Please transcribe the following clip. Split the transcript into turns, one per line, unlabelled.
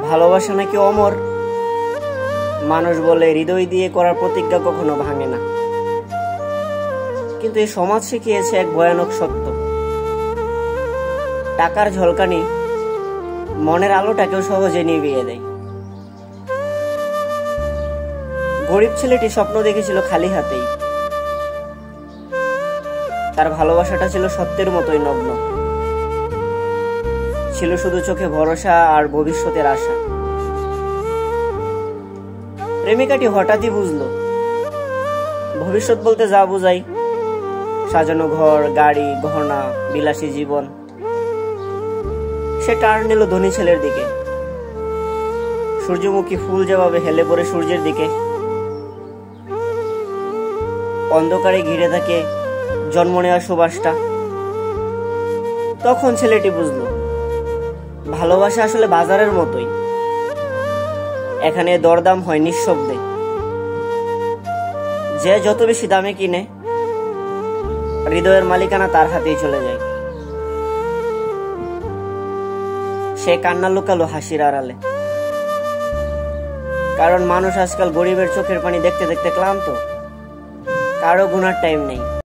ভালোবাসা নাকি অমর। মানুষ বলে হৃদয় দিয়ে করার প্রতিজ্ঞা কখনো ভাঙে না, কিন্তু এই সমাজ শিখিয়েছে এক ভয়ানক সত্য: টাকার ঝলকানি মনের আলোটাকেও সহজে নিভিয়ে দেয়। গরিব ছেলেটি স্বপ্ন দেখেছিল খালি হাতেই। তার ভালোবাসাটা ছিল সত্যের মতোই নগ্ন, ছিল শুধু চোখে ভরসা আর ভবিষ্যতের আশা। প্রেমিকাটি হঠাৎই বুঝলো ভবিষ্যৎ বলতে যা বোঝায় সাজানো ঘর, গাড়ি, গহনা, বিলাসী জীবন। সে টার্ন নিল ধনী ছেলের দিকে, সূর্যমুখী ফুল যেভাবে হেলে পড়ে সূর্যের দিকে, অন্ধকারে ঘিরে থাকে জন্ম নেওয়া সুবাসটা। তখন ছেলেটি বুঝলো ভালোবাসা আসলে বাজারের মতোই, এখানে দরদাম হয় নিঃশব্দে। যে যত বেশি দামে কিনে, হৃদয়ের মালিকানা তার হাতেই চলে যায়। সে কান্না লুকালো হাসির আড়ালে, কারণ মানুষ আজকাল গরিবের চোখের পানি দেখতে দেখতে ক্লান্ত। কারো গুনার টাইম নেই।